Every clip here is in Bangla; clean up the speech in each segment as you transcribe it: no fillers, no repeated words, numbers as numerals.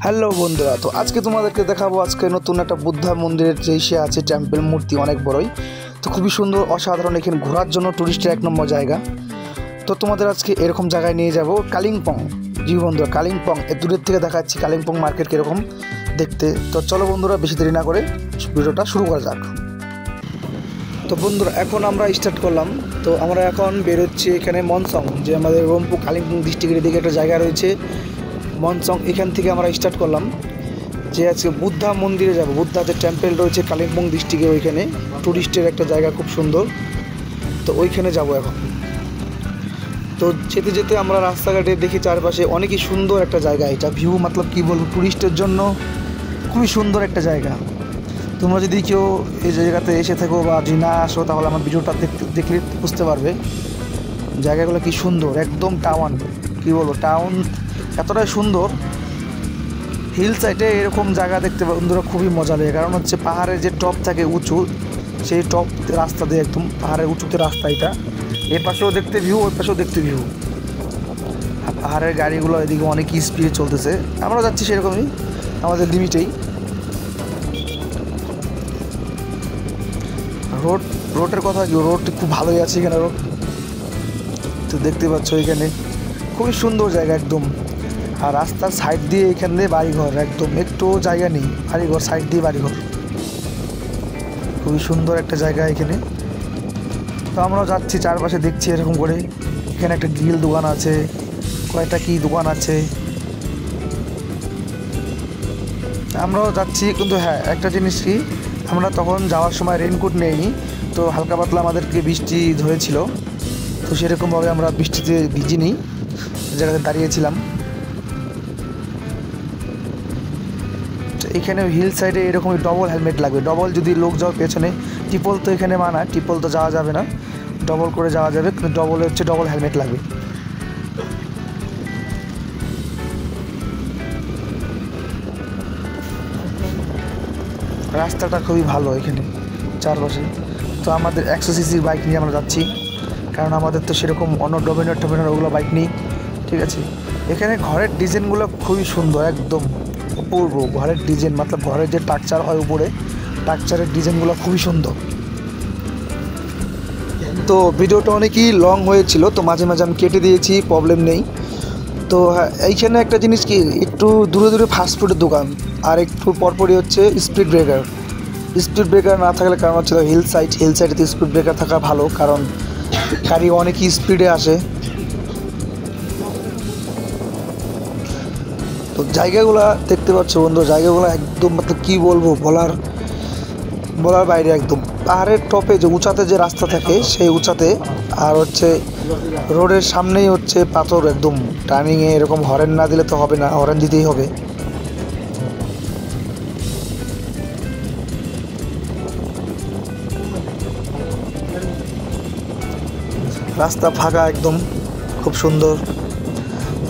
হ্যালো বন্ধুরা, তো আজকে তোমাদেরকে দেখাবো আজকে নতুন একটা বুদ্ধা মন্দিরের যে ইসে আছে টেম্পল মূর্তি অনেক বড়ই, তো খুবই সুন্দর অসাধারণ। এখানে ঘোরার জন্য টুরিস্টের এক নম্বর জায়গা। তো তোমাদের আজকে এরকম জায়গায় নিয়ে যাব কালিম্পং। জি বন্ধুরা, কালিম্পং দূরের থেকে দেখাচ্ছি কালিম্পং মার্কেট কীরকম দেখতে। তো চলো বন্ধুরা, বেশি দেরি না করে ভিডিওটা শুরু করা যাক। তো বন্ধুরা, এখন আমরা স্টার্ট করলাম। তো আমরা এখন বেরোচ্ছি এখানে মনসং, যে আমাদের রংপুর কালিম্পং ডিস্ট্রিক্টের দিকে একটা জায়গা রয়েছে মনসং। এখান থেকে আমরা স্টার্ট করলাম যে আজকে বুদ্ধা মন্দিরে যাব। বুদ্ধা যে টেম্পল রয়েছে কালিম্পং ডিস্ট্রিক্টে, ওইখানে টুরিস্টের একটা জায়গা খুব সুন্দর। তো ওইখানে যাব এখন। তো যেতে যেতে আমরা রাস্তাঘাটে দেখি চারপাশে অনেকই সুন্দর একটা জায়গা। এটা ভিউ মতলব কী বলবো, টুরিস্টের জন্য খুবই সুন্দর একটা জায়গা। তোমরা যদি কেউ এই জায়গাতে এসে থাকো বা যদি না আসো, তাহলে আমার ভিডিওটা দেখলে বুঝতে পারবে জায়গাগুলো কি সুন্দর। একদম টাউন, কী বলবো, টাউন এতটাই সুন্দর। হিল সাইডে এরকম জায়গা দেখতে বন্ধুরা খুবই মজা লাগে, কারণ হচ্ছে পাহাড়ের যে টপ থাকে উঁচু, সেই টপ রাস্তা দিয়ে একদম পাহাড়ের উঁচুতে রাস্তা। এটা এর পাশেও দেখতে ভিউ, ওই পাশেও দেখতে ভিউ। আর পাহাড়ের গাড়িগুলো এদিকে অনেক স্পিডে চলতেছে, আমরা যাচ্ছি সেরকমই আমাদের লিমিটেই। রোডের কথা কি, রোডটি খুব ভালোই আছে এখানে। রোড তো দেখতে পাচ্ছ এখানে খুবই সুন্দর জায়গা একদম। আর রাস্তার সাইড দিয়ে এখান দিয়ে বাড়িঘর, একদম একটু জায়গা নেই, বাড়িঘর সাইড দিয়ে বাড়িঘর। খুবই সুন্দর একটা জায়গা এখানে। তো আমরাও যাচ্ছি, চারপাশে দেখছি এরকম করে। এখানে একটা গ্রিল দোকান আছে, কয়েকটা কি দোকান আছে। আমরাও যাচ্ছি, কিন্তু হ্যাঁ একটা জিনিস কি, আমরা তখন যাওয়ার সময় রেইনকোট নেইনি। তো হালকা পাতলা আমাদেরকে বৃষ্টি ধরেছিল, তো সেরকমভাবে আমরা বৃষ্টিতে ভিজিনি, জায়গাতে দাঁড়িয়েছিলাম। এখানে হিল সাইডে এরকমই ডবল হেলমেট লাগবে। ডবল যদি লোক যাও পেছনে, ট্রিপল তো এখানে মানা, ট্রিপল তো যাওয়া যাবে না, ডবল করে যাওয়া যাবে, কিন্তু ডবল হচ্ছে ডবল হেলমেট লাগবে। রাস্তাটা খুবই ভালো এখানে চারপাশে। তো আমাদের 100 সিসির বাইক নিয়ে আমরা যাচ্ছি, কারণ আমাদের তো সেরকম অন্য ডোমিনার ওগুলো বাইক নেই, ঠিক আছে। এখানে ঘরের ডিজাইনগুলো খুবই সুন্দর, একদম অপূর্ব। ঘরের ডিজাইন মতলব ঘরের যে টাকচার হয় উপরে, টাকচারের ডিজাইনগুলো খুবই সুন্দর। তো ভিডিওটা অনেকই লং হয়েছিল, তো মাঝে মাঝে আমি কেটে দিয়েছি, প্রবলেম নেই। তো হ্যাঁ, এইখানে একটা জিনিস কি, একটু দূরে দূরে ফাস্টফুডের দোকান, আর একটু পরপরই হচ্ছে স্পিড ব্রেকার। স্পিড ব্রেকার না থাকলে কারণ হচ্ছে হিল সাইডে স্পিড ব্রেকার থাকা ভালো, কারণ গাড়ি অনেকই স্পিডে আসে। তো জায়গাগুলো দেখতে পাচ্ছ বন্ধু, জায়গাগুলো একদম মতলব কী বলবো, বলার বাইরে। একদম পাহাড়ের টপে যে উঁচাতে যে রাস্তা থাকে, সেই উঁচাতে। আর হচ্ছে রোডের সামনেই হচ্ছে পাথর, একদম টার্নিংয়ে এরকম হরেন না দিলে তো হবে না, হরেন দিতেই হবে। রাস্তা ফাঁকা একদম, খুব সুন্দর।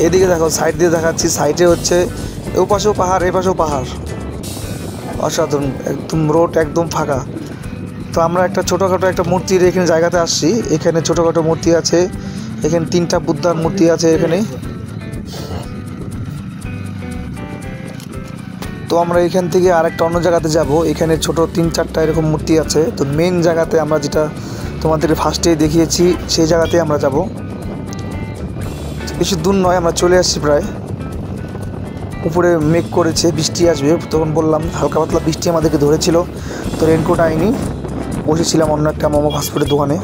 এদিকে দেখো, সাইড দিয়ে দেখাচ্ছি, সাইডে হচ্ছে ও পাশেও পাহাড়, এ পাশেও পাহাড়, অসাধারণ একদম। রোড একদম ফাঁকা। তো আমরা একটা ছোটোখাটো একটা মূর্তির এখানে জায়গাতে আসছি। এখানে ছোটোখাটো মূর্তি আছে, এখানে 3টা বুদ্ধার মূর্তি আছে এখানে। তো আমরা এখান থেকে আরেকটা অন্য জায়গাতে যাব। এখানে ছোট 3-4টা এরকম মূর্তি আছে। তো মেন জায়গাতে আমরা যেটা তোমাদের ফার্স্টেই দেখিয়েছি, সেই জায়গাতে আমরা যাব। বেশি দূর নয়, আমরা চলে আসছি প্রায়। উপরে মেঘ করেছে, বৃষ্টি আসবে। তখন বললাম হালকা পাতলা বৃষ্টি আমাদেরকে ধরেছিল, তো রেনকোট আইনি, বসেছিলাম অন্য একটা মোমো ফাস্টফুডের দোকানে।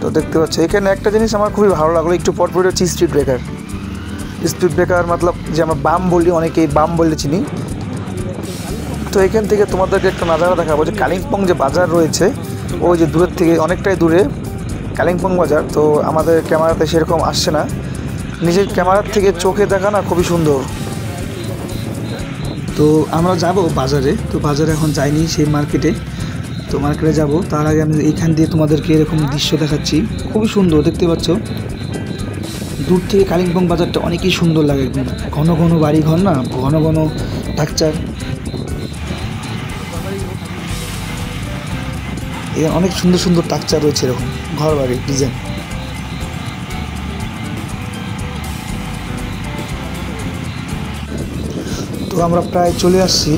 তো দেখতে পাচ্ছ এখানে একটা জিনিস আমার খুবই ভালো লাগলো, একটু পরপরই হচ্ছে স্পিড ব্রেকার। স্পিড ব্রেকার মতলব যে আমরা বাম বলি, অনেকেই বাম বলে চিনি। তো এখান থেকে তোমাদেরকে একটা নাজারা দেখাবো, যে কালিম্পং যে বাজার রয়েছে, ওই যে দূরের থেকে অনেকটাই দূরে কালিম্পং বাজার। তো আমাদের ক্যামেরাতে সেরকম আসছে না, নিজের ক্যামেরার থেকে চোখে দেখা না খুবই সুন্দর। তো আমরা যাব বাজারে। তো বাজারে এখন যাইনি, সেই মার্কেটে। তো মার্কেটে যাব, তার আগে আমি এইখান দিয়ে তোমাদেরকে এরকম দৃশ্য দেখাচ্ছি, খুবই সুন্দর দেখতে পাচ্ছ। দূর থেকে কালিম্পং বাজারটা অনেকই সুন্দর লাগে, একদম ঘন ঘন বাড়ি ঘর না, ঘন ঘন টাকচার, অনেক সুন্দর সুন্দর টাকচার রয়েছে এরকম ঘর বাড়ির ডিজাইন। আমরা প্রায় চলে আসছি,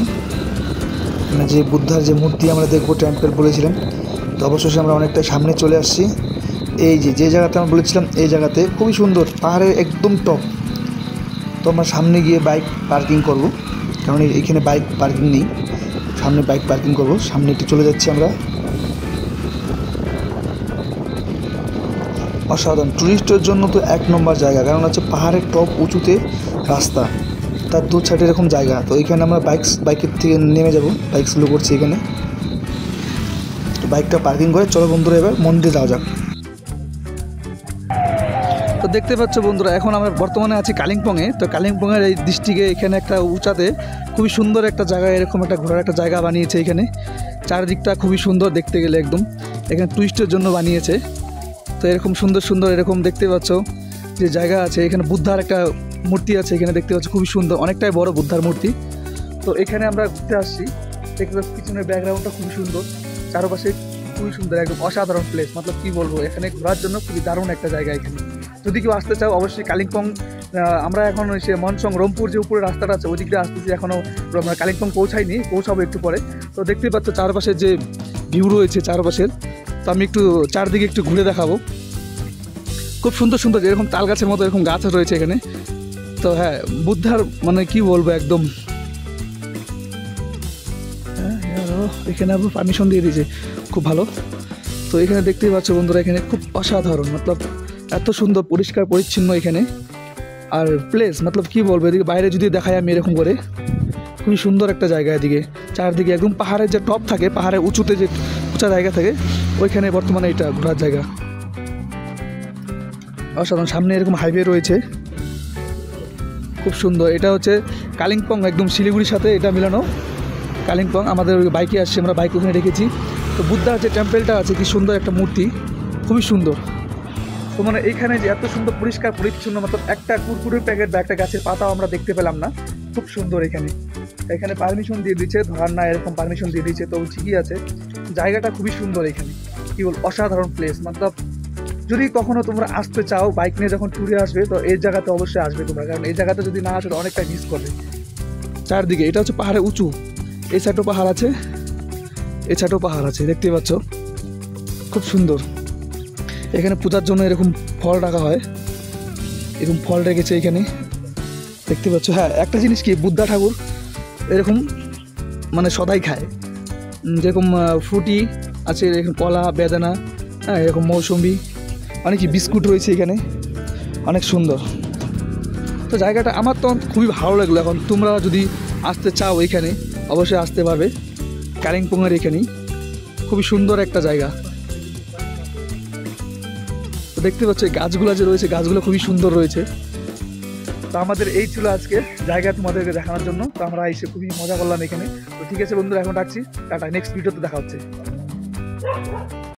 মানে যে বুদ্ধার যে মূর্তি আমরা দেখবো টেম্পল বলেছিলাম, তো অবশেষে আমরা অনেকটা সামনে চলে আসছি। এই যে জায়গাতে আমরা বলেছিলাম, এই জায়গাতে খুবই সুন্দর, পাহাড়ের একদম টপ। তো আমরা সামনে গিয়ে বাইক পার্কিং করব, কারণ এখানে বাইক পার্কিং নেই, সামনে বাইক পার্কিং করব। সামনে একটু চলে যাচ্ছি আমরা। অসাধারণ, ট্যুরিস্টের জন্য তো এক নম্বর জায়গা, কারণ হচ্ছে পাহাড়ের টপ, উঁচুতে রাস্তা, তার দু সাইডে এরকম জায়গা। তো এখানে আমরা বাইকের থেকে নেমে যাব, বাইক স্লো করছি এখানে। তো বাইকটা পার্কিং করে চলো বন্ধুরা এবার মন্দিরে যাওয়া যাক। তো দেখতে পাচ্ছ বন্ধুরা, এখন আমরা বর্তমানে আছি কালিম্পংয়ে। তো কালিম্পংয়ের এই ডিস্ট্রিক্টে এখানে একটা উঁচাতে খুবই সুন্দর একটা জায়গা, এরকম একটা ঘোরার একটা জায়গা বানিয়েছে এখানে। চারিদিকটা খুবই সুন্দর দেখতে গেলে একদম, এখানে টুরিস্টের জন্য বানিয়েছে। তো এরকম সুন্দর সুন্দর এরকম দেখতে পাচ্ছ যে জায়গা আছে, এখানে বুদ্ধার একটা মূর্তি আছে এখানে দেখতে পাচ্ছ, খুবই সুন্দর, অনেকটাই বড় বুদ্ধার মূর্তি। তো এখানে আমরা ঘুরতে আসছি, দেখতে পাচ্ছি পিছনের ব্যাকগ্রাউন্ডটা খুবই সুন্দর, চারপাশে খুবই সুন্দর, একদম অসাধারণ প্লেস। মতলব কি বলবো, এখানে ঘোরার জন্য খুবই দারুণ একটা জায়গা এখানে। যদি কেউ আসতে চাও অবশ্যই কালিম্পং, আমরা এখন সে মনসং রংপুর যে উপরে রাস্তাটা আছে ওই দিক দিয়ে আসতেছি, এখনও আমরা কালিম্পং পৌঁছাবো একটু পরে। তো দেখতেই পাচ্ছ চারপাশে যে ভিউ রয়েছে চারপাশের, তো আমি একটু চারদিকে একটু ঘুরে দেখাবো। খুব সুন্দর সুন্দর এরকম তাল গাছের মতো এরকম গাছ রয়েছে এখানে। তো হ্যাঁ, বুদ্ধার মানে কি বলবো একদম, এখানে আবার পারমিশন দিয়ে দিয়েছে, খুব ভালো। তো এখানে দেখতেই পাচ্ছ বন্ধুরা, এখানে খুব অসাধারণ, মতলব এত সুন্দর পরিষ্কার পরিচ্ছন্ন এখানে। আর প্লেস মতলব কি বলবো, এদিকে বাইরে যদি দেখাই আমি এরকম করে, খুবই সুন্দর একটা জায়গা। এদিকে চারদিকে একদম পাহাড়ের যে টপ থাকে, পাহাড়ের উঁচুতে যে উঁচা জায়গা থাকে, ওইখানে বর্তমানে এটা ঘোরার জায়গা। অসাধারণ, সামনে এরকম হাইওয়ে রয়েছে, খুব সুন্দর। এটা হচ্ছে কালিম্পং, একদম শিলিগুড়ির সাথে এটা মিলানো কালিম্পং। আমাদের বাইকে আসছে, আমরা বাইক ওখানে রেখেছি। তো বুদ্ধার যে টেম্পলটা আছে, কি সুন্দর একটা মূর্তি, খুবই সুন্দর। তো মানে এইখানে যে এত সুন্দর পরিষ্কার পরিচ্ছন্ন, মতলব একটা কুরকুরের প্যাকেট বা একটা গাছের পাতাও আমরা দেখতে পেলাম না, খুব সুন্দর। এখানে পারমিশন দিয়ে দিচ্ছে, ধরার না এরকম পারমিশন দিয়ে দিচ্ছে, তো ঠিকই আছে, জায়গাটা খুবই সুন্দর। এখানে কি বল, অসাধারণ প্লেস। মতলব যদি কখনো তোমরা আসতে চাও বাইক নিয়ে, যখন ট্যুরে আসবে, তো এই জায়গাতে অবশ্যই আসবে তোমরা, কারণ এই জায়গাতে যদি না আসো তো অনেকটা মিস করবে। চারদিকে এটা হচ্ছে পাহাড়ে উঁচু, এই সাইডও পাহাড় আছে, এই সাইডও পাহাড় আছে, দেখতে পাচ্ছ, খুব সুন্দর। এখানে পূজার জন্য এরকম ফল রাখা হয়, এরকম ফল রেখেছে এখানে, দেখতে পাচ্ছ। হ্যাঁ, একটা জিনিস কি, বুদ্ধা ঠাকুর এরকম মানে সদাই খায়, যেরকম ফ্রুটি আছে, এরকম কলা, বেদানা, হ্যাঁ এরকম মৌসুম্বি, অনেক বিস্কুট রয়েছে এখানে, অনেক সুন্দর। তো জায়গাটা আমার তো খুবই ভালো লাগলো। এখন তোমরা যদি আসতে চাও এখানে অবশ্যই আসতে পারবে, কালিম্পংয়ের এখানেই, খুবই সুন্দর একটা জায়গা। তো দেখতে পাচ্ছ গাছগুলো যে রয়েছে, গাছগুলো খুবই সুন্দর রয়েছে। তো আমাদের এই ছিল আজকে জায়গা তোমাদেরকে দেখানোর জন্য। তো আমরা এসে খুবই মজা করলাম এখানে। তো ঠিক আছে বন্ধুরা, এখন রাখছি, টাটা, নেক্সট ভিডিওতে দেখা হচ্ছে।